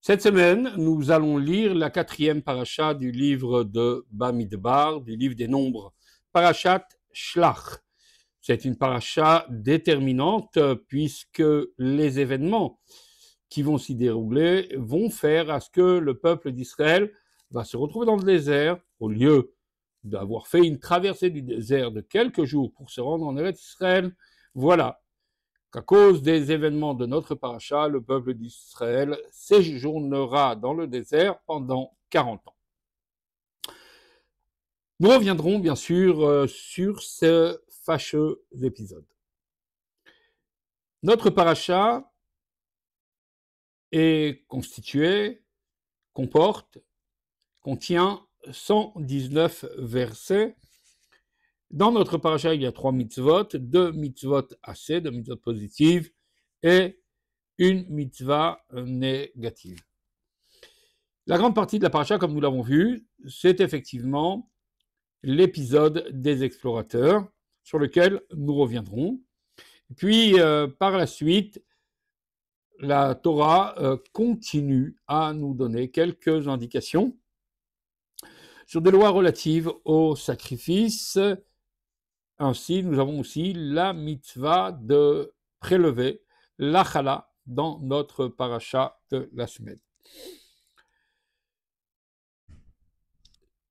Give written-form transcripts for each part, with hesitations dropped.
Cette semaine, nous allons lire la 4e paracha du livre de Bamidbar, du livre des Nombres, Parashat Shlach. C'est une paracha déterminante puisque les événements qui vont s'y dérouler vont faire à ce que le peuple d'Israël va se retrouver dans le désert au lieu d'avoir fait une traversée du désert de quelques jours pour se rendre en Eretz Israël. Voilà qu'à cause des événements de notre paracha, le peuple d'Israël séjournera dans le désert pendant 40 ans. Nous reviendrons bien sûr sur ces fâcheux épisodes. Notre paracha est constitué, contient 119 versets. Dans notre paracha, il y a 3 mitzvot, 2 mitzvot assez, 2 mitzvot positives, et une mitzvah négative. La grande partie de la paracha, comme nous l'avons vu, c'est effectivement l'épisode des explorateurs, sur lequel nous reviendrons. Puis, par la suite, la Torah continue à nous donner quelques indications sur des lois relatives au sacrifice. Ainsi, nous avons aussi la mitzvah de prélever la chala dans notre paracha de la semaine.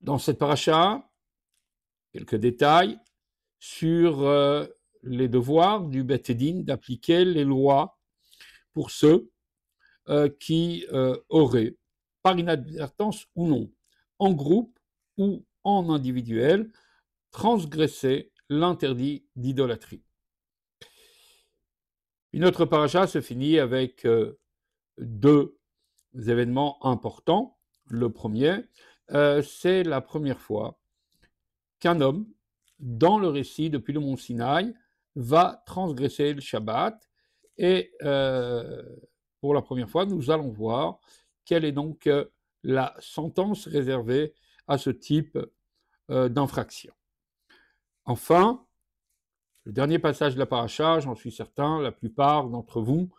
Dans cette paracha, quelques détails sur les devoirs du Beth Din d'appliquer les lois pour ceux qui auraient, par inadvertance ou non, en groupe ou en individuel, transgressé l'interdit d'idolâtrie. Une autre paracha se finit avec 2 événements importants. Le premier, c'est la première fois qu'un homme, dans le récit depuis le mont Sinaï, va transgresser le Shabbat. Et pour la première fois, nous allons voir quelle est donc la sentence réservée à ce type d'infraction. Enfin, le dernier passage de la paracha, j'en suis certain, la plupart d'entre vous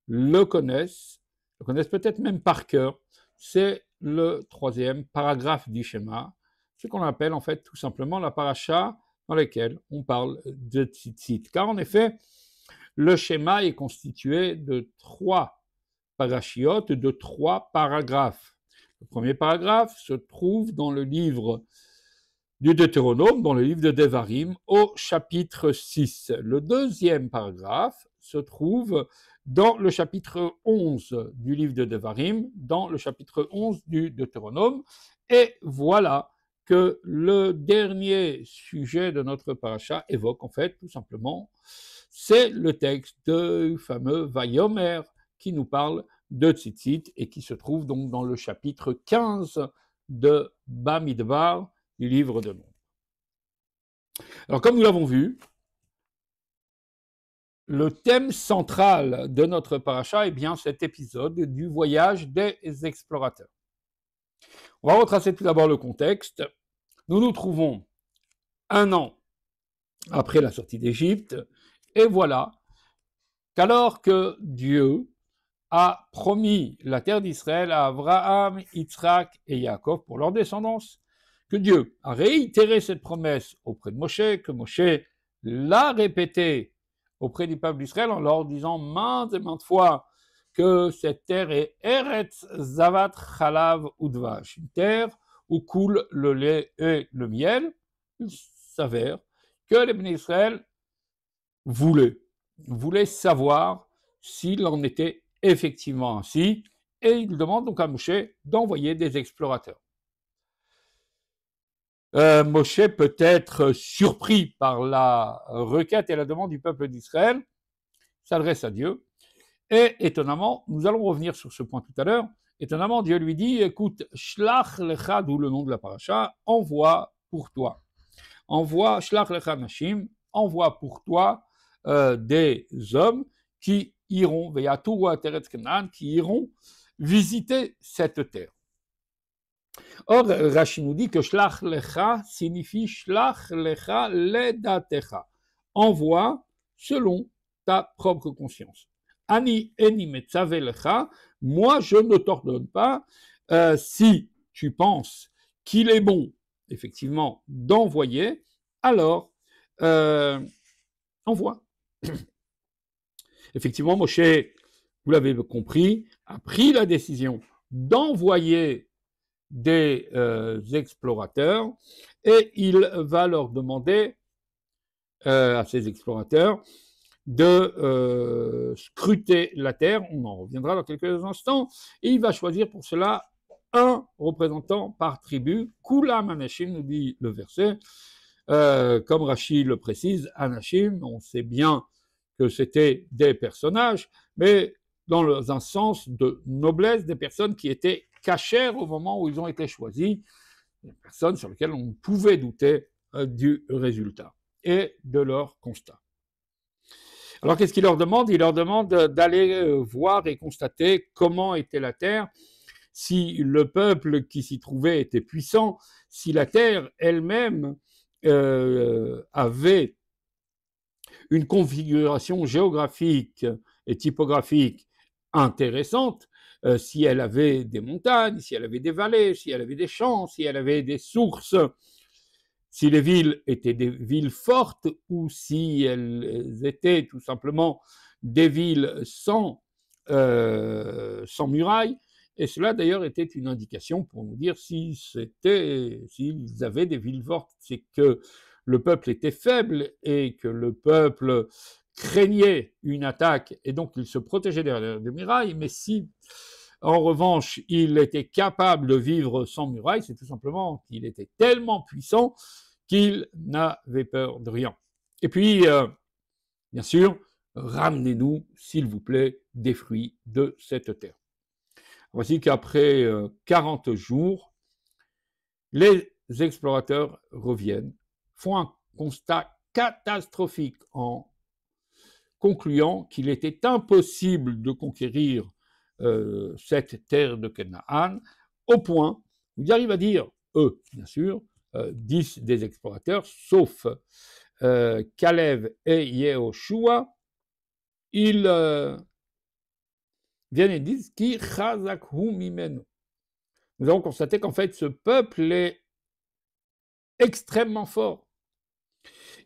le connaissent peut-être même par cœur, c'est le 3e paragraphe du schéma, ce qu'on appelle en fait tout simplement la paracha dans laquelle on parle de tzitzit. Car en effet, le schéma est constitué de 3 parachiotes, de 3 paragraphes. Le premier paragraphe se trouve dans le livre du Deutéronome, dans le livre de Devarim, au chapitre 6. Le deuxième paragraphe se trouve dans le chapitre 11 du livre de Devarim, dans le chapitre 11 du Deutéronome. Et voilà que le dernier sujet de notre paracha évoque en fait tout simplement, c'est le texte du fameux Vayomer qui nous parle de tzitzit et qui se trouve donc dans le chapitre 15 de Bamidbar, du livre de Nombres. Alors, comme nous l'avons vu, le thème central de notre paracha est bien cet épisode du voyage des explorateurs. On va retracer tout d'abord le contexte. Nous nous trouvons 1 an après la sortie d'Égypte, et voilà qu'alors que Dieu a promis la terre d'Israël à Abraham, Yitzhak et Yaakov pour leur descendance, que Dieu a réitéré cette promesse auprès de Moshe, que Moshe l'a répétée auprès du peuple d'Israël en leur disant maintes et maintes fois que cette terre est Eretz Zavat Chalav Udvash, une terre où coule le lait et le miel. Il s'avère que les bénis d'Israël voulaient savoir s'il en était effectivement ainsi, et ils demandent donc à Moshe d'envoyer des explorateurs. Moshe peut être surpris par la requête et la demande du peuple d'Israël, s'adresse à Dieu, et étonnamment, nous allons revenir sur ce point tout à l'heure, étonnamment, Dieu lui dit, écoute, Shlach lecha, d'où le nom de la paracha, envoie pour toi. Envoie, Shlach lecha nashim, envoie pour toi des hommes qui iront, veyaturu teretz Canaan, qui iront visiter cette terre. Or, Rashi nous dit que Shlach lecha signifie Shlach lecha ledatecha, envoie selon ta propre conscience. Ani eni metzave lecha, moi je ne t'ordonne pas, si tu penses qu'il est bon, effectivement, d'envoyer, alors envoie. Effectivement, Moshe, vous l'avez compris, a pris la décision d'envoyer des explorateurs et il va leur demander à ces explorateurs de scruter la terre, on en reviendra dans quelques instants, et il va choisir pour cela un représentant par tribu, Kulam Anashim, nous dit le verset, comme Rachid le précise, Anashim, on sait bien que c'était des personnages, mais dans un sens de noblesse, des personnes qui étaient cachères au moment où ils ont été choisis, des personnes sur lesquelles on pouvait douter du résultat et de leur constat. Alors qu'est-ce qu'il leur demande? Il leur demande d'aller voir et constater comment était la terre, si le peuple qui s'y trouvait était puissant, si la terre elle-même avait une configuration géographique et typographique intéressante, si elle avait des montagnes, si elle avait des vallées, si elle avait des champs, si elle avait des sources, si les villes étaient des villes fortes ou si elles étaient tout simplement des villes sans murailles. Et cela d'ailleurs était une indication pour nous dire s'ils avaient des villes fortes, c'est que le peuple était faible et que le peuple craignait une attaque et donc il se protégeait derrière des murailles, mais si en revanche il était capable de vivre sans murailles, c'est tout simplement qu'il était tellement puissant qu'il n'avait peur de rien. Et puis, bien sûr, ramenez-nous, s'il vous plaît, des fruits de cette terre. Voici qu'après 40 jours, les explorateurs reviennent, font un constat catastrophique en concluant qu'il était impossible de conquérir cette terre de Canaan, au point où ils arrivent à dire, eux, bien sûr, 10 des explorateurs, sauf Caleb et Yehoshua, ils viennent et disent Ki chazakhu mimenu. Nous avons constaté qu'en fait, ce peuple est extrêmement fort.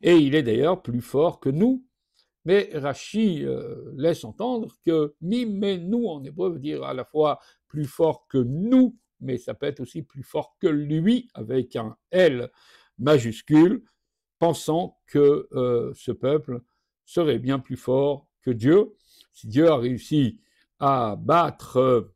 Et il est d'ailleurs plus fort que nous. Mais Rashi laisse entendre que mimenu en hébreu veut dire à la fois plus fort que nous, mais ça peut être aussi plus fort que lui, avec un L majuscule, pensant que ce peuple serait bien plus fort que Dieu. Si Dieu a réussi à battre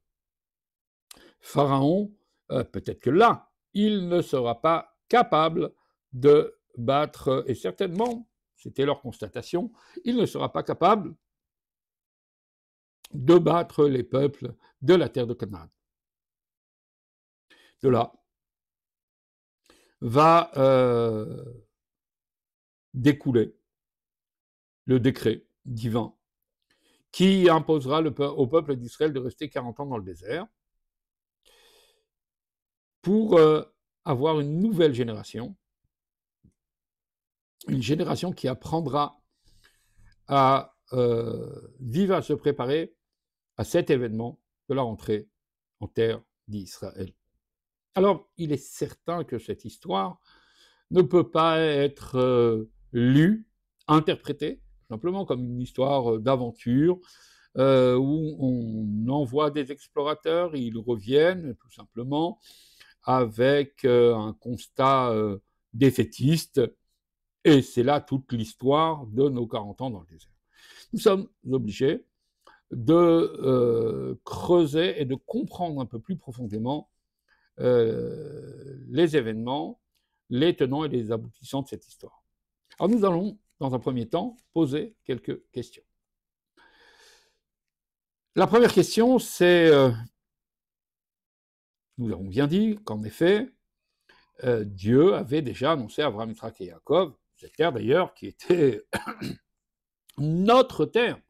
Pharaon, peut-être que là, il ne sera pas capable de battre, et certainement, c'était leur constatation, il ne sera pas capable de battre les peuples de la terre de Canaan. De là va découler le décret divin qui imposera au peuple d'Israël de rester 40 ans dans le désert pour avoir une nouvelle génération, une génération qui apprendra à vivre, à se préparer à cet événement de la rentrée en terre d'Israël. Alors, il est certain que cette histoire ne peut pas être lue, interprétée, simplement comme une histoire d'aventure, où on envoie des explorateurs, et ils reviennent tout simplement avec un constat défaitiste, et c'est là toute l'histoire de nos 40 ans dans le désert. Nous sommes obligés de creuser et de comprendre un peu plus profondément les événements, les tenants et les aboutissants de cette histoire. Alors nous allons, dans un premier temps, poser quelques questions. La première question, c'est, nous avons bien dit qu'en effet, Dieu avait déjà annoncé à Abraham, Yitzhak et Yaakov, cette terre d'ailleurs qui était notre terre.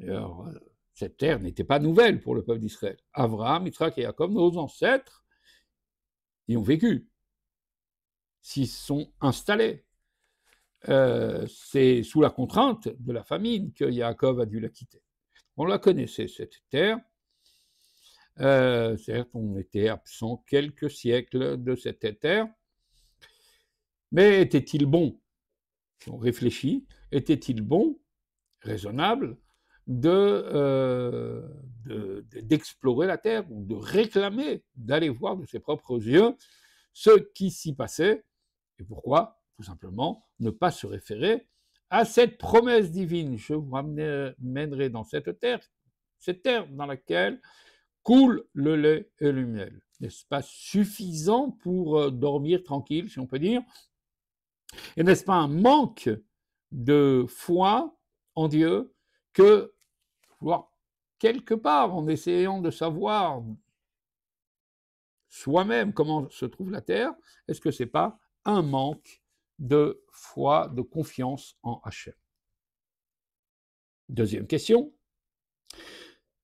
Alors, cette terre n'était pas nouvelle pour le peuple d'Israël. Abraham, Yitzhak et Yaakov, nos ancêtres, y ont vécu, s'y sont installés. C'est sous la contrainte de la famine que Yaakov a dû la quitter. On la connaissait, cette terre. Certes, on était absent quelques siècles de cette terre, mais était-il bon, si on réfléchit, était-il bon, raisonnable, d'explorer la terre ou de réclamer, d'aller voir de ses propres yeux ce qui s'y passait et pourquoi, tout simplement, ne pas se référer à cette promesse divine. Je vous mènerai dans cette terre dans laquelle coule le lait et le miel. N'est-ce pas suffisant pour dormir tranquille, si on peut dire? Et n'est-ce pas un manque de foi en Dieu que, voir quelque part, en essayant de savoir soi-même comment se trouve la terre, est-ce que ce n'est pas un manque de foi, de confiance en Hachem? Deuxième question,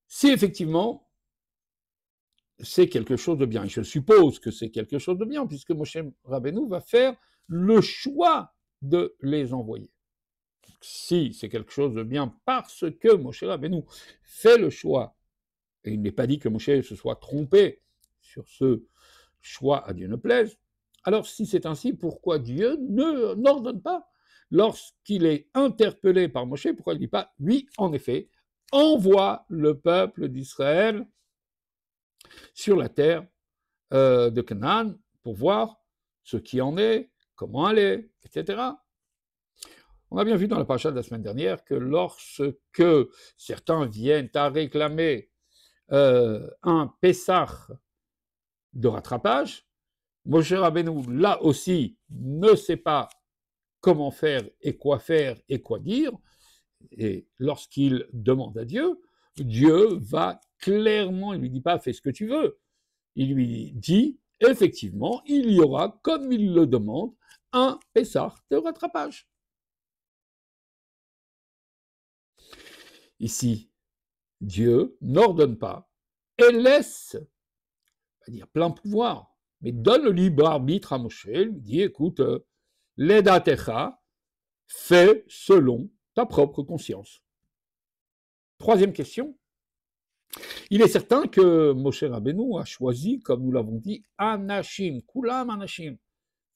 si effectivement c'est quelque chose de bien, et je suppose que c'est quelque chose de bien, puisque Moshe Rabbeinu va faire le choix de les envoyer. Si c'est quelque chose de bien parce que Moshe Rabbeinu fait le choix, et il n'est pas dit que Moshe se soit trompé sur ce choix à Dieu ne plaise, alors si c'est ainsi, pourquoi Dieu n'ordonne pas, lorsqu'il est interpellé par Moshe, pourquoi il ne dit pas, oui, en effet, envoie le peuple d'Israël sur la terre de Canaan pour voir ce qui en est, comment elle est, etc. On a bien vu dans la paracha de la semaine dernière que lorsque certains viennent à réclamer un Pessah de rattrapage, Moshe Rabbeinu, là aussi, ne sait pas comment faire et quoi dire, et lorsqu'il demande à Dieu, Dieu va clairement, il ne lui dit pas « fais ce que tu veux », il lui dit « effectivement, il y aura, comme il le demande, un Pessah de rattrapage ». Ici, Dieu n'ordonne pas et laisse, on va dire plein pouvoir, mais donne le libre arbitre à Moshe, lui dit écoute, l'edatecha, fais selon ta propre conscience. Troisième question, il est certain que Moshe Rabbeinu a choisi, comme nous l'avons dit, anashim, kulam anashim,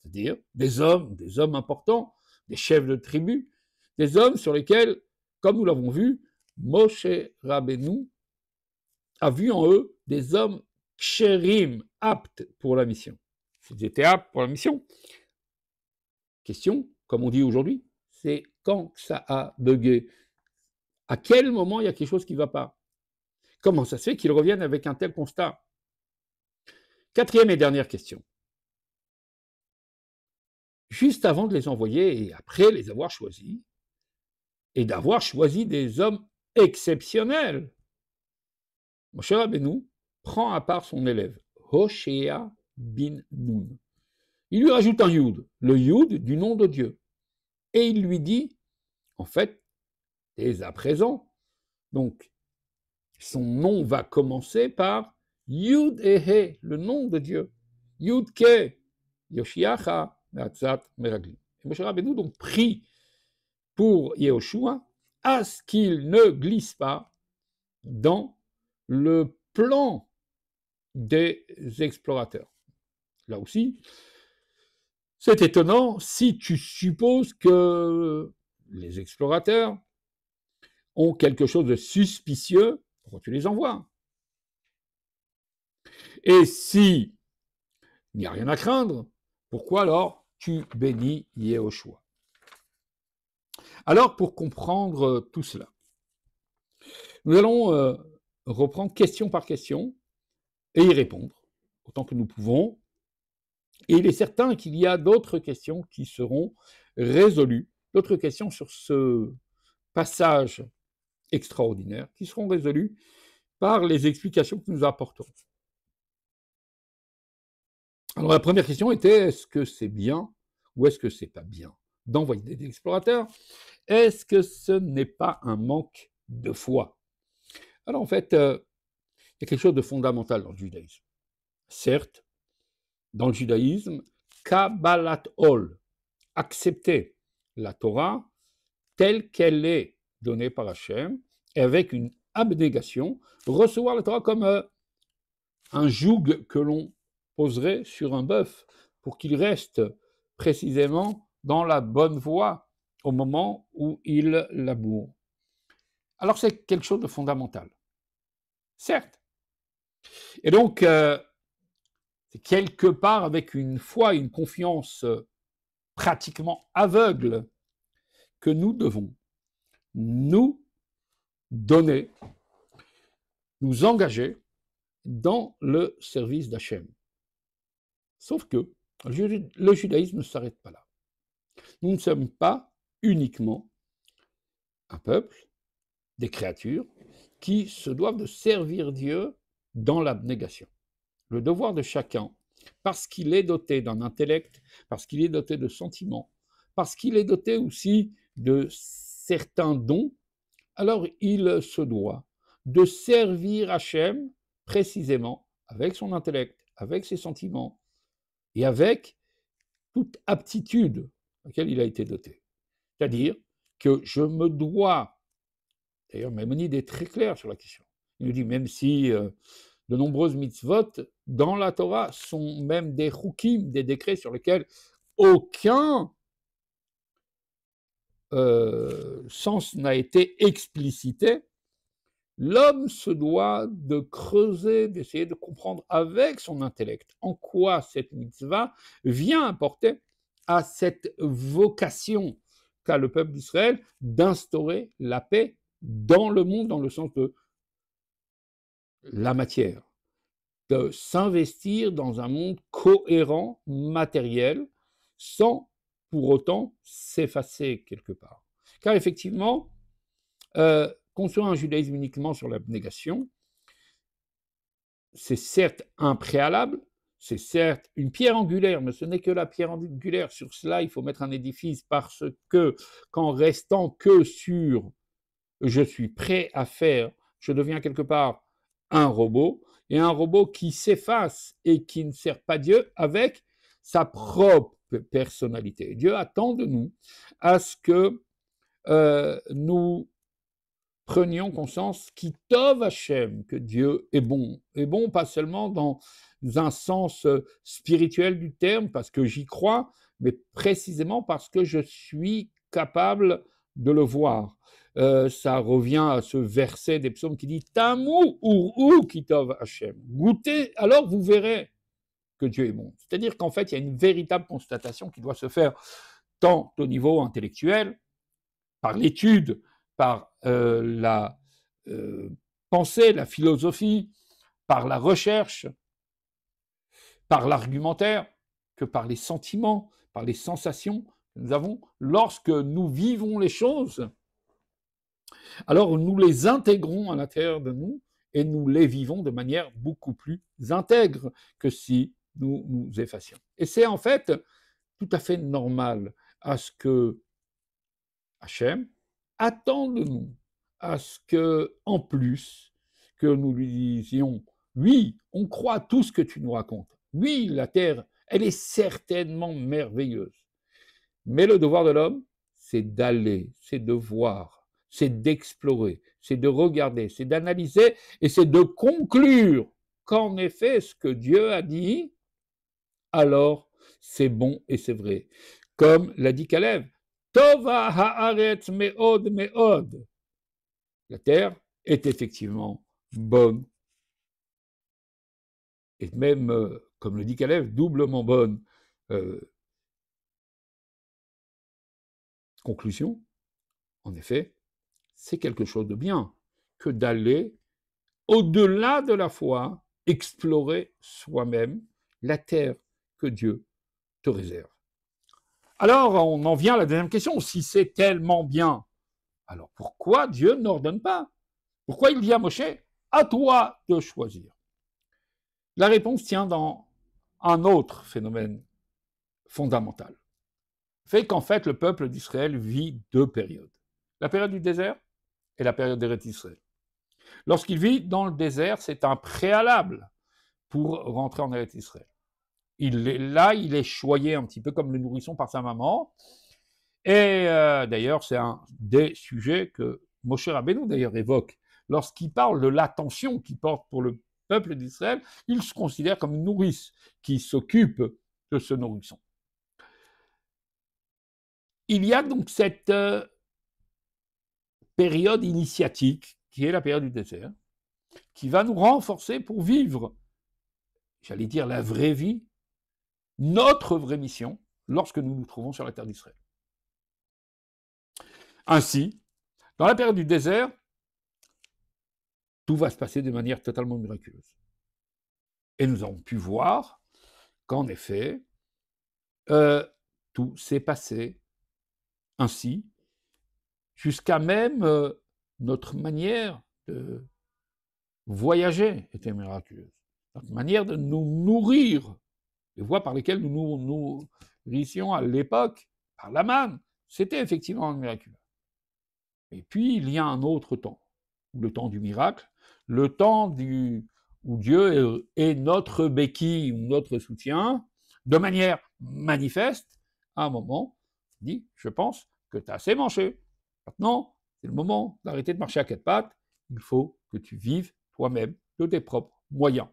c'est-à-dire des hommes importants, des chefs de tribu, des hommes sur lesquels, comme nous l'avons vu, Moshe Rabbeinu a vu en eux des hommes kshérim, aptes pour la mission. S'ils étaient aptes pour la mission, question, comme on dit aujourd'hui, c'est quand ça a bugué. À quel moment il y a quelque chose qui ne va pas? Comment ça se fait qu'ils reviennent avec un tel constat? Quatrième et dernière question. Juste avant de les envoyer et après les avoir choisis, et d'avoir choisi des hommes exceptionnels, Moshe Rabbeinu prend à part son élève, Hoshea bin Nun. Il lui rajoute un Yud, le Yud du nom de Dieu. Et il lui dit, en fait, dès à présent, donc, son nom va commencer par Yud Ehe, le nom de Dieu. Yud Ke, Yoshiacha, Me'atzat, Meraglim. Et Moshe Rabbeinu donc prie pour Yehoshua à ce qu'il ne glisse pas dans le plan des explorateurs. Là aussi, c'est étonnant si tu supposes que les explorateurs ont quelque chose de suspicieux, pourquoi tu les envoies? Et si il n'y a rien à craindre, pourquoi alors tu bénis Yehoshua? Alors, pour comprendre tout cela, nous allons reprendre question par question et y répondre autant que nous pouvons. Et il est certain qu'il y a d'autres questions qui seront résolues, d'autres questions sur ce passage extraordinaires qui seront résolues par les explications que nous apporterons. Alors la première question était, est-ce que c'est bien ou est-ce que c'est pas bien d'envoyer des explorateurs? Est-ce que ce n'est pas un manque de foi? Alors en fait, il y a quelque chose de fondamental dans le judaïsme. Certes, dans le judaïsme, Kabbalat Ol, accepter la Torah telle qu'elle est donnée par Hachem, et avec une abnégation, recevoir la Torah comme un joug que l'on poserait sur un bœuf pour qu'il reste précisément dans la bonne voie au moment où il laboure. Alors c'est quelque chose de fondamental, certes. Et donc, c'est quelque part avec une foi, une confiance pratiquement aveugle que nous devons nous donner, nous engager dans le service d'Hachem. Sauf que le judaïsme ne s'arrête pas là. Nous ne sommes pas uniquement un peuple, des créatures, qui se doivent de servir Dieu dans l'abnégation. Le devoir de chacun, parce qu'il est doté d'un intellect, parce qu'il est doté de sentiments, parce qu'il est doté aussi de certains dons, alors il se doit de servir Hachem précisément avec son intellect, avec ses sentiments et avec toute aptitude à laquelle il a été doté. C'est-à-dire que je me dois, d'ailleurs Maïmonide est très clair sur la question, il nous dit même si de nombreuses mitzvot dans la Torah sont même des chukim, des décrets sur lesquels aucun sens n'a été explicité, l'homme se doit de creuser, d'essayer de comprendre avec son intellect en quoi cette mitzvah vient apporter à cette vocation qu'a le peuple d'Israël d'instaurer la paix dans le monde, dans le sens de la matière, de s'investir dans un monde cohérent, matériel, sans pour autant s'effacer quelque part. Car effectivement, construire un judaïsme uniquement sur l'abnégation, c'est certes un préalable, c'est certes une pierre angulaire, mais ce n'est que la pierre angulaire. Sur cela, il faut mettre un édifice parce que, qu'en restant que sur « je suis prêt à faire », je deviens quelque part un robot, et un robot qui s'efface et qui ne sert pas Dieu avec sa propre personnalité. Dieu attend de nous à ce que nous prenions conscience qu'Itov Hachem, que Dieu est bon pas seulement dans un sens spirituel du terme, parce que j'y crois, mais précisément parce que je suis capable de le voir. Ça revient à ce verset des psaumes qui dit « Tamou ou Kitov Hachem ». Goûtez, alors vous verrez que Dieu est bon. C'est-à-dire qu'en fait, il y a une véritable constatation qui doit se faire tant au niveau intellectuel, par l'étude, par la pensée, la philosophie, par la recherche, par l'argumentaire, que par les sentiments, par les sensations que nous avons. Lorsque nous vivons les choses, alors nous les intégrons à l'intérieur de nous et nous les vivons de manière beaucoup plus intègre que si nous nous effacions. Et c'est en fait tout à fait normal à ce que Hachem attend de nous, à ce que, en plus, que nous lui disions « Oui, on croit tout ce que tu nous racontes. Oui, la terre, elle est certainement merveilleuse. » Mais le devoir de l'homme, c'est d'aller, c'est de voir, c'est d'explorer, c'est de regarder, c'est d'analyser et c'est de conclure qu'en effet, ce que Dieu a dit, alors c'est bon et c'est vrai. Comme l'a dit Caleb, Tova haaretz meod meod. La terre est effectivement bonne. Et même, comme le dit Caleb, doublement bonne. Conclusion, en effet, c'est quelque chose de bien que d'aller au-delà de la foi, explorer soi-même la terre que Dieu te réserve. Alors, on en vient à la deuxième question. Si c'est tellement bien, alors pourquoi Dieu n'ordonne pas? Pourquoi il dit à Moshe, à toi de choisir? La réponse tient dans un autre phénomène fondamental. Fait qu'en fait, le peuple d'Israël vit deux périodes. La période du désert et la période d'Eretz Israël. Lorsqu'il vit dans le désert, c'est un préalable pour rentrer en Eretz Israël. Il est choyé un petit peu comme le nourrisson par sa maman. Et d'ailleurs, c'est un des sujets que Moshe Rabbeinu d'ailleurs évoque lorsqu'il parle de l'attention qu'il porte pour le peuple d'Israël, il se considère comme une nourrice qui s'occupe de ce nourrisson. Il y a donc cette période initiatique, qui est la période du désert, qui va nous renforcer pour vivre, j'allais dire, la vraie vie, notre vraie mission, lorsque nous nous trouvons sur la terre d'Israël. Ainsi, dans la période du désert, tout va se passer de manière totalement miraculeuse. Et nous avons pu voir qu'en effet, tout s'est passé ainsi, jusqu'à même notre manière de voyager était miraculeuse. Notre manière de nous nourrir, les voies par lesquelles nous nous nourrissions à l'époque, par la manne, c'était effectivement miraculeux. Et puis, il y a un autre temps, le temps du miracle, le temps où Dieu est notre béquille ou notre soutien, de manière manifeste, à un moment, il dit, je pense que tu as assez mangé. Maintenant, c'est le moment d'arrêter de marcher à quatre pattes. Il faut que tu vives toi-même de tes propres moyens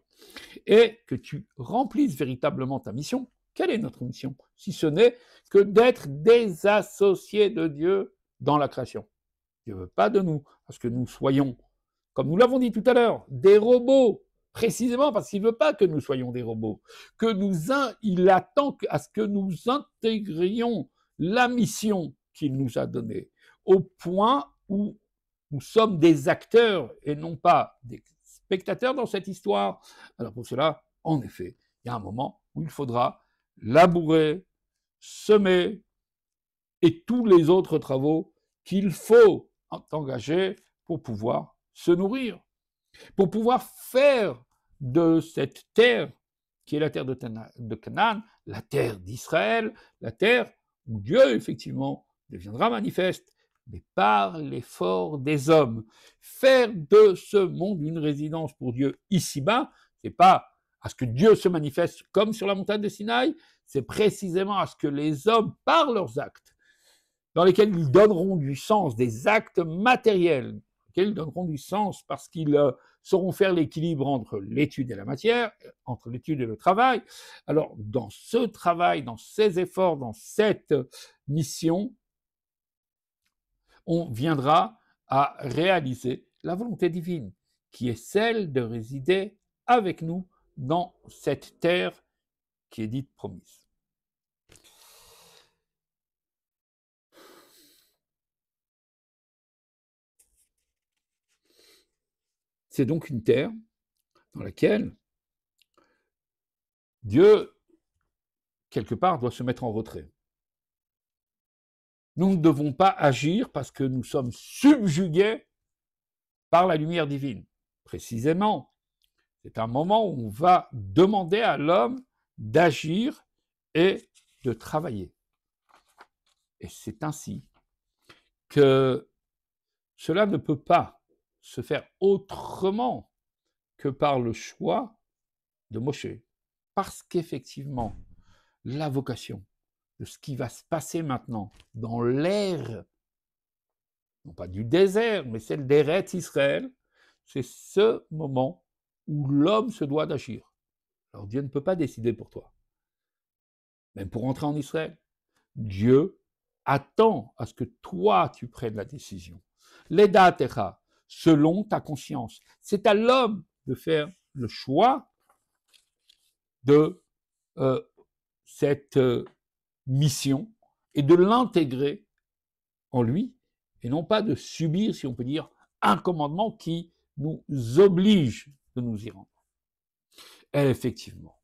et que tu remplisses véritablement ta mission. Quelle est notre mission? Si ce n'est que d'être désassociés de Dieu dans la création. Dieu ne veut pas de nous, parce que nous soyons, comme nous l'avons dit tout à l'heure, des robots, précisément parce qu'il ne veut pas que nous soyons des robots, il attend à ce que nous intégrions la mission qu'il nous a donnée, au point où nous sommes des acteurs et non pas des spectateurs dans cette histoire. Alors pour cela, en effet, il y a un moment où il faudra labourer, semer et tous les autres travaux qu'il faut engager pour pouvoir se nourrir, pour pouvoir faire de cette terre, qui est la terre de Canaan, la terre d'Israël, la terre où Dieu, effectivement, deviendra manifeste, mais par l'effort des hommes. Faire de ce monde une résidence pour Dieu ici-bas, c'est pas à ce que Dieu se manifeste comme sur la montagne de Sinaï, c'est précisément à ce que les hommes, par leurs actes, dans lesquels ils donneront du sens, des actes matériels, lesquels ils donneront du sens parce qu'ils sauront faire l'équilibre entre l'étude et la matière, entre l'étude et le travail. Alors, dans ce travail, dans ces efforts, dans cette mission, on viendra à réaliser la volonté divine, qui est celle de résider avec nous dans cette terre qui est dite promise. C'est donc une terre dans laquelle Dieu, quelque part, doit se mettre en retrait. Nous ne devons pas agir parce que nous sommes subjugués par la lumière divine. Précisément, c'est un moment où on va demander à l'homme d'agir et de travailler. Et c'est ainsi que cela ne peut pas se faire autrement que par le choix de Moshe. Parce qu'effectivement, la vocation de ce qui va se passer maintenant dans l'ère, non pas du désert, mais celle d'Eretz Israël, c'est ce moment où l'homme se doit d'agir. Alors Dieu ne peut pas décider pour toi. Même pour entrer en Israël, Dieu attend à ce que toi tu prennes la décision. Leda techa, selon ta conscience. C'est à l'homme de faire le choix de cette mission et de l'intégrer en lui, et non pas de subir, si on peut dire, un commandement qui nous oblige de nous y rendre. Et effectivement.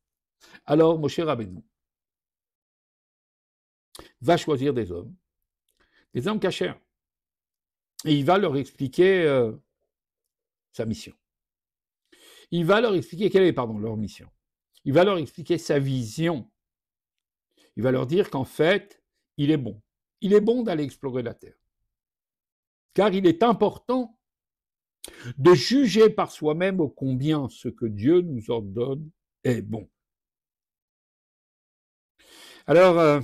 Alors, Moshe Rabbeinu va choisir des hommes cachers, et il va leur expliquer sa mission. Il va leur expliquer quelle est, leur mission. Il va leur expliquer sa vision. Il va leur dire qu'en fait, il est bon. Il est bon d'aller explorer la terre. Car il est important de juger par soi-même ô combien ce que Dieu nous ordonne est bon. Alors,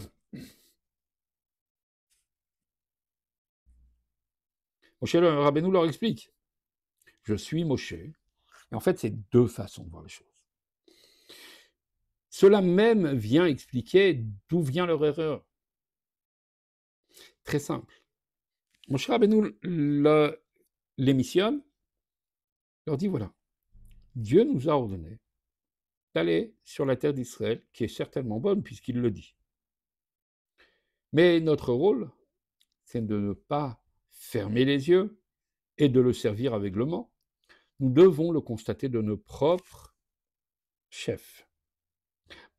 Moshe Rabbeinu leur explique. je suis Moshe. Et en fait, c'est deux façons de voir les choses. Cela même vient expliquer d'où vient leur erreur. Très simple. Moshe Rabbeinu les missionne, leur dit voilà, Dieu nous a ordonné d'aller sur la terre d'Israël, qui est certainement bonne puisqu'il le dit. Mais notre rôle, c'est de ne pas fermer les yeux et de le servir aveuglement. Nous devons le constater de nos propres chefs.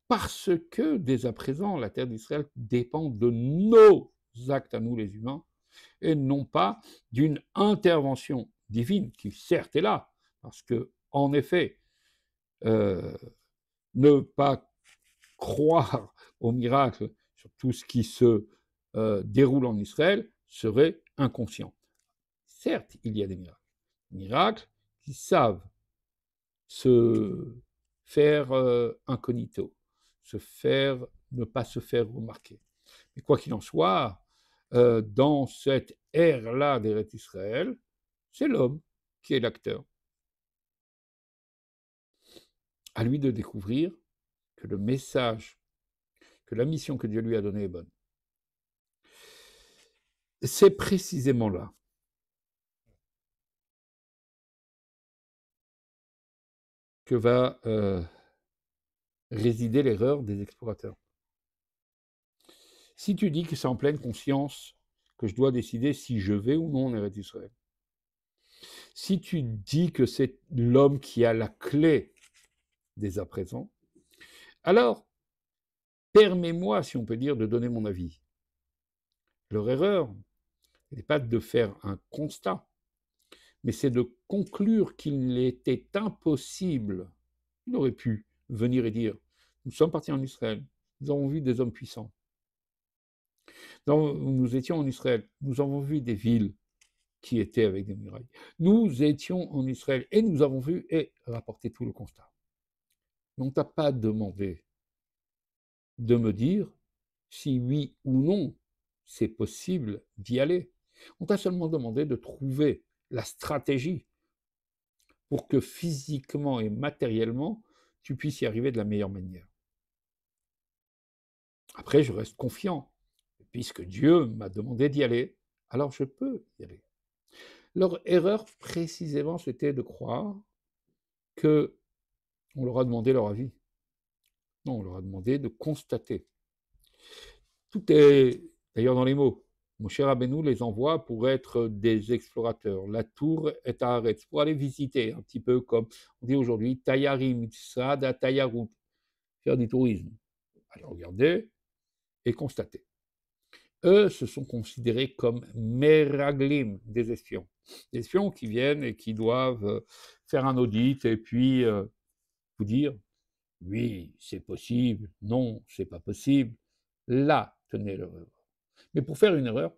Parce que, dès à présent, la terre d'Israël dépend de nos actes à nous, les humains, et non pas d'une intervention divine, qui certes est là, parce que, en effet, ne pas croire au miracle sur tout ce qui se déroule en Israël serait inconscient. Certes, il y a des miracles qui savent se faire incognito, ne pas se faire remarquer. Mais quoi qu'il en soit, dans cette ère-là d'Eretz Israël, c'est l'homme qui est l'acteur. À lui de découvrir que le message, que la mission que Dieu lui a donnée est bonne. C'est précisément là que va résider l'erreur des explorateurs. Si tu dis que c'est en pleine conscience que je dois décider si je vais ou non en Eretz Israël, si tu dis que c'est l'homme qui a la clé dès à présent, alors permets-moi, si on peut dire, de donner mon avis. Leur erreur n'est pas de faire un constat, mais c'est de conclure qu'il était impossible. Il aurait pu venir et dire, nous sommes partis en Israël, nous avons vu des hommes puissants. Nous étions en Israël, nous avons vu des villes qui étaient avec des murailles. Nous étions en Israël et nous avons vu et rapporté tout le constat. Mais on ne t'a pas demandé de me dire si oui ou non c'est possible d'y aller. On t'a seulement demandé de trouver la stratégie pour que physiquement et matériellement, tu puisses y arriver de la meilleure manière. Après, je reste confiant. Puisque Dieu m'a demandé d'y aller, alors je peux y aller. Leur erreur, précisément, c'était de croire qu'on leur a demandé leur avis. Non, on leur a demandé de constater. Tout est d'ailleurs dans les mots. Moshe Rabbeinu les envoie pour être des explorateurs. La tour est à Haaretz, pour aller visiter, un petit peu comme on dit aujourd'hui, Tayarim, Tzad Tayarut, faire du tourisme. Aller regarder et constater. Eux se sont considérés comme meraglim, des espions. Des espions qui viennent et qui doivent faire un audit et puis vous dire oui, c'est possible, non, c'est pas possible. Là, tenez l'erreur. Mais pour faire une erreur,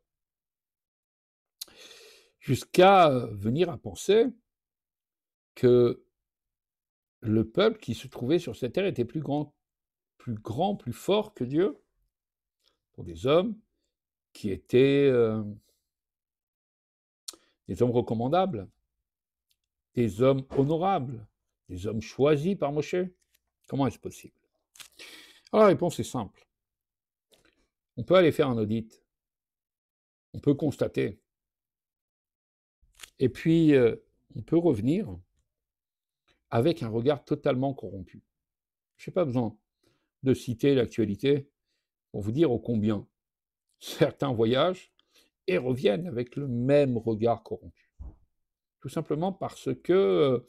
jusqu'à venir à penser que le peuple qui se trouvait sur cette terre était plus grand, plus fort que Dieu, pour des hommes qui étaient des hommes recommandables, des hommes honorables, des hommes choisis par Moshe. Comment est-ce possible? Alors la réponse est simple. On peut aller faire un audit, on peut constater, et puis on peut revenir avec un regard totalement corrompu. Je n'ai pas besoin de citer l'actualité pour vous dire ô combien certains voyagent et reviennent avec le même regard corrompu. Tout simplement parce que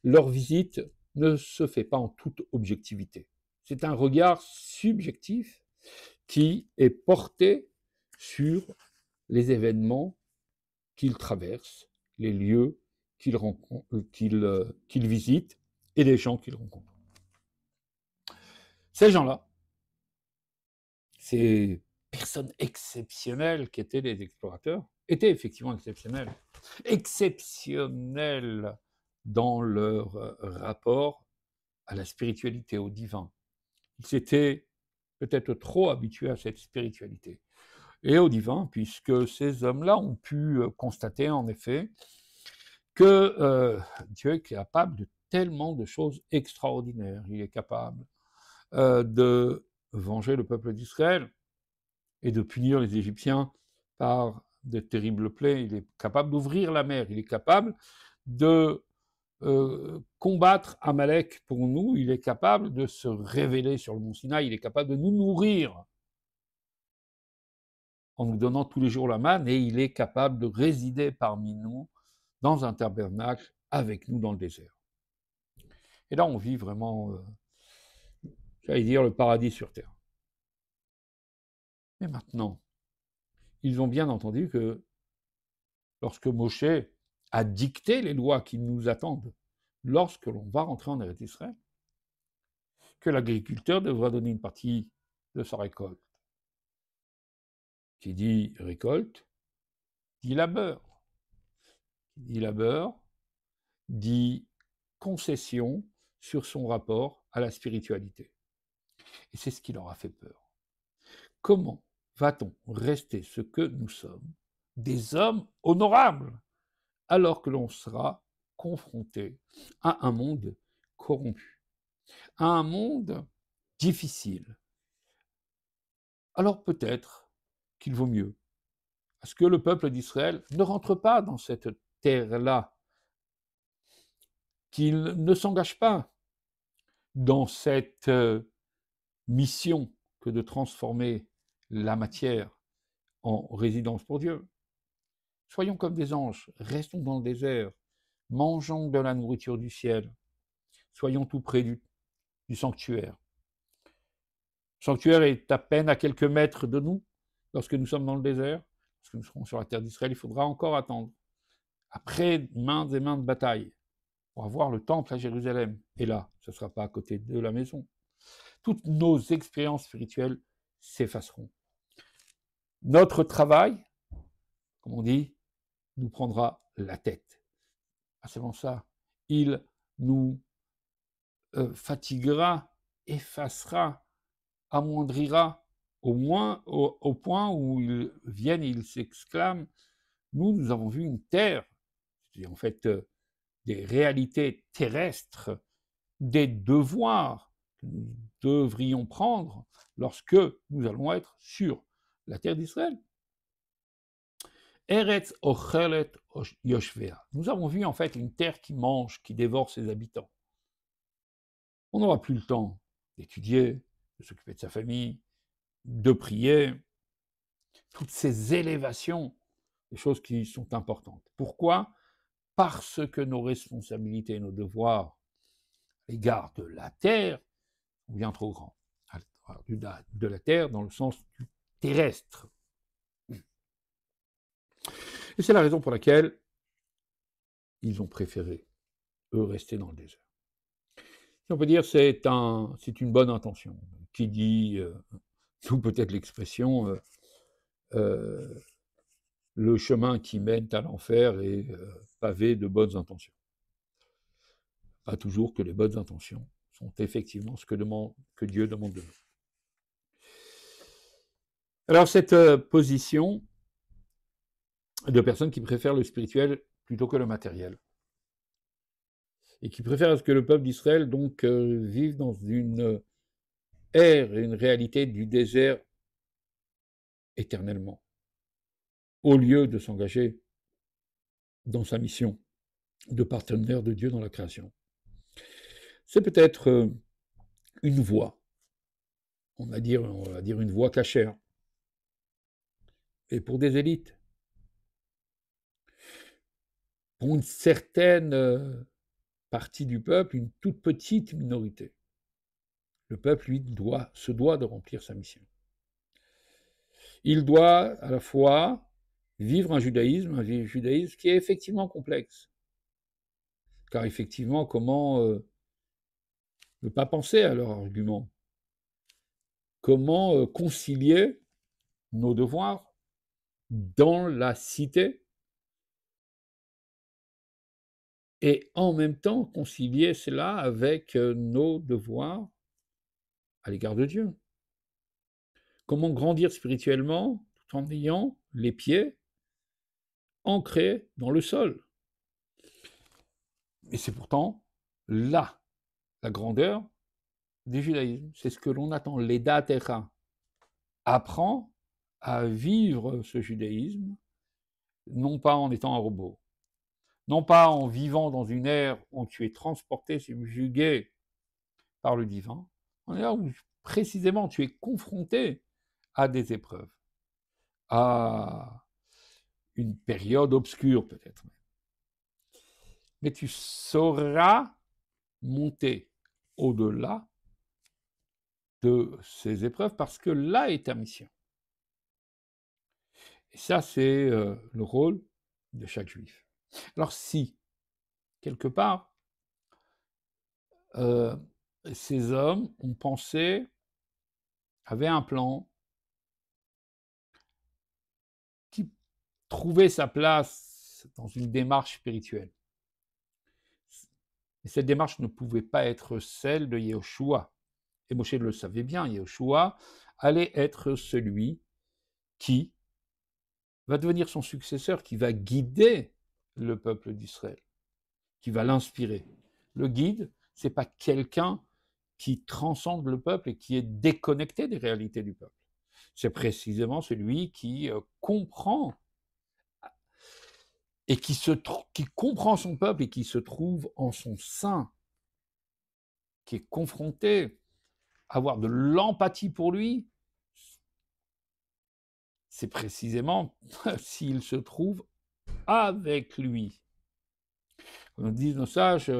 leur visite ne se fait pas en toute objectivité. C'est un regard subjectif qui est porté sur les événements qu'ils traversent, les lieux qu'ils visitent et les gens qu'ils rencontrent. Ces gens-là, ces personnes exceptionnelles qui étaient des explorateurs, étaient effectivement exceptionnels. Exceptionnels dans leur rapport à la spiritualité, au divin. Ils s'étaient peut-être trop habitués à cette spiritualité et au divin, puisque ces hommes-là ont pu constater en effet que Dieu est capable de tellement de choses extraordinaires. Il est capable de venger le peuple d'Israël et de punir les Égyptiens par de terribles plaies. Il est capable d'ouvrir la mer. Il est capable de combattre Amalek pour nous. Il est capable de se révéler sur le mont Sinaï. Il est capable de nous nourrir en nous donnant tous les jours la manne, et il est capable de résider parmi nous dans un tabernacle avec nous dans le désert. Et là, on vit vraiment, j'allais dire, le paradis sur terre. Mais maintenant, ils ont bien entendu que lorsque Moshe a dicté les lois qui nous attendent lorsque l'on va rentrer en Eretz Israël, que l'agriculteur devra donner une partie de sa récolte. Qui dit récolte, dit labeur. Qui dit labeur, dit concession sur son rapport à la spiritualité. Et c'est ce qui leur a fait peur. Comment va-t-on rester ce que nous sommes, des hommes honorables, alors que l'on sera confronté à un monde corrompu, à un monde difficile? Alors peut-être qu'il vaut mieux à ce que le peuple d'Israël ne rentre pas dans cette terre-là, qu'il ne s'engage pas dans cette mission que de transformer la matière en résidence pour Dieu. Soyons comme des anges, restons dans le désert, mangeons de la nourriture du ciel, soyons tout près du sanctuaire. Le sanctuaire est à peine à quelques mètres de nous lorsque nous sommes dans le désert. Lorsque nous serons sur la terre d'Israël, il faudra encore attendre. Après maintes et maintes batailles, pour avoir le temple à Jérusalem. Et là, ce ne sera pas à côté de la maison. Toutes nos expériences spirituelles s'effaceront. Notre travail, comme on dit, nous prendra la tête. Ah, c'est bon ça. Il nous fatiguera, effacera, amoindrira, au point où ils viennent et ils s'exclament, nous avons vu une terre, c'est en fait des réalités terrestres, des devoirs que nous devrions prendre lorsque nous allons être sur la terre d'Israël. Eretz ochelet yoshvea. Nous avons vu en fait une terre qui mange, qui dévore ses habitants. On n'aura plus le temps d'étudier, de s'occuper de sa famille, de prier, toutes ces élévations, des choses qui sont importantes. Pourquoi? Parce que nos responsabilités et nos devoirs à l'égard de la terre sont bien trop grands. De la terre dans le sens du terrestre. Et c'est la raison pour laquelle ils ont préféré, eux, rester dans le désert. Si on peut dire c'est une bonne intention. Qui dit, ou peut-être l'expression, le chemin qui mène à l'enfer est pavé de bonnes intentions. Pas toujours que les bonnes intentions sont effectivement ce que Dieu demande de nous. Alors cette position de personnes qui préfèrent le spirituel plutôt que le matériel, et qui préfèrent à ce que le peuple d'Israël donc vive dans une ère et une réalité du désert éternellement, au lieu de s'engager dans sa mission de partenaire de Dieu dans la création. C'est peut-être une voie, on va dire une voie cachère, et pour des élites, pour une certaine partie du peuple, une toute petite minorité. Le peuple, lui, se doit de remplir sa mission. Il doit à la fois vivre un judaïsme qui est effectivement complexe. Car effectivement, comment ne pas penser à leur argument? Comment concilier nos devoirs dans la cité et en même temps concilier cela avec nos devoirs à l'égard de Dieu? Comment grandir spirituellement tout en ayant les pieds ancrés dans le sol? Et c'est pourtant là la grandeur du judaïsme. C'est ce que l'on attend. L'Eda Techa apprend à vivre ce judaïsme, non pas en étant un robot, non pas en vivant dans une ère où tu es transporté, subjugué par le divin, en ère où précisément tu es confronté à des épreuves, à une période obscure peut-être. Mais tu sauras monter au-delà de ces épreuves parce que là est ta mission. Et ça, c'est le rôle de chaque juif. Alors si, quelque part, ces hommes ont pensé, avaient un plan qui trouvait sa place dans une démarche spirituelle. Et cette démarche ne pouvait pas être celle de Yehoshua. Et Moshe le savait bien, Yehoshua allait être celui qui va devenir son successeur, qui va guider le peuple d'Israël, qui va l'inspirer. Le guide, c'est pas quelqu'un qui transcende le peuple et qui est déconnecté des réalités du peuple. C'est précisément celui qui comprend et qui comprend son peuple et qui se trouve en son sein, qui est confronté à avoir de l'empathie pour lui. C'est précisément s'il se trouve avec lui. Comme disent nos sages,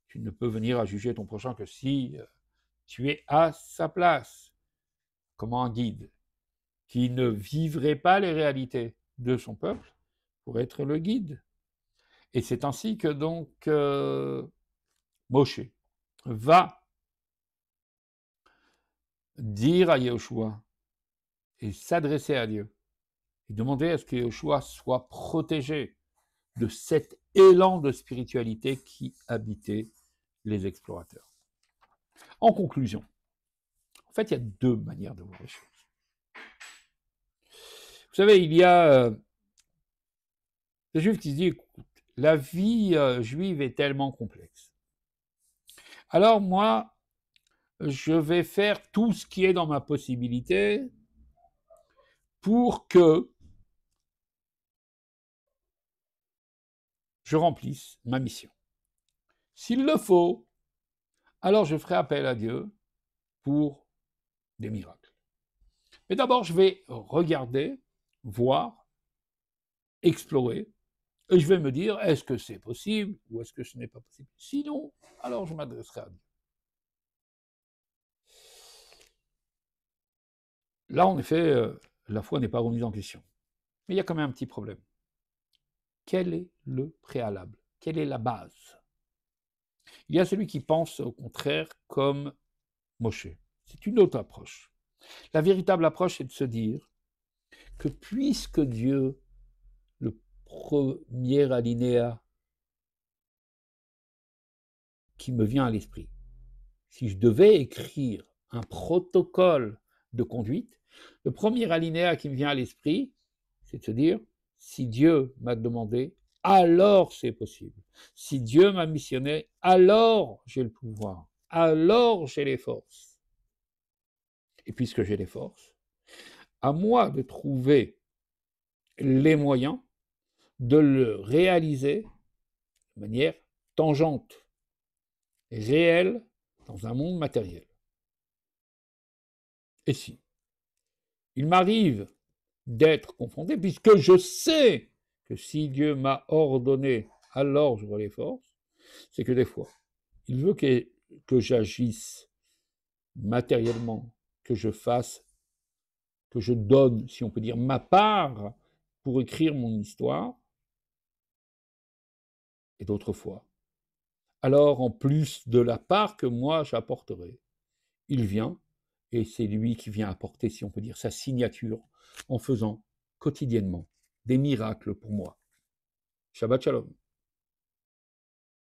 tu ne peux venir à juger ton prochain que si tu es à sa place, comme un guide, qui ne vivrait pas les réalités de son peuple pour être le guide. Et c'est ainsi que donc Moshe va dire à Yehoshua et s'adresser à Dieu et demander à ce que Yehoshua soit protégé de cet élan de spiritualité qui habitait les explorateurs. En conclusion, en fait, il y a deux manières de voir les choses. Vous savez, il y a des juifs qui se disent, écoute, la vie juive est tellement complexe. Alors moi, je vais faire tout ce qui est dans ma possibilité pour que je remplisse ma mission. S'il le faut, alors je ferai appel à Dieu pour des miracles. Mais d'abord, je vais regarder, voir, explorer, et je vais me dire, est-ce que c'est possible ou est-ce que ce n'est pas possible? Sinon, alors je m'adresserai à Dieu. Là, en effet, la foi n'est pas remise en question. Mais il y a quand même un petit problème. Quel est le préalable? Quelle est la base? Il y a celui qui pense au contraire comme Moshe. C'est une autre approche. La véritable approche, c'est de se dire que puisque Dieu, le premier alinéa qui me vient à l'esprit, si je devais écrire un protocole de conduite, le premier alinéa qui me vient à l'esprit, c'est de se dire, si Dieu m'a demandé, alors c'est possible. Si Dieu m'a missionné, alors j'ai le pouvoir, alors j'ai les forces. Et puisque j'ai les forces, à moi de trouver les moyens de le réaliser de manière tangente, réelle, dans un monde matériel. Et si il m'arrive d'être confronté, puisque je sais que si Dieu m'a ordonné, alors j'aurai les forces, c'est que des fois, il veut que j'agisse matériellement, que je fasse, que je donne, si on peut dire, ma part pour écrire mon histoire, et d'autres fois. Alors, en plus de la part que moi j'apporterai, il vient, et c'est lui qui vient apporter, si on peut dire, sa signature, en faisant quotidiennement des miracles pour moi. Shabbat Shalom.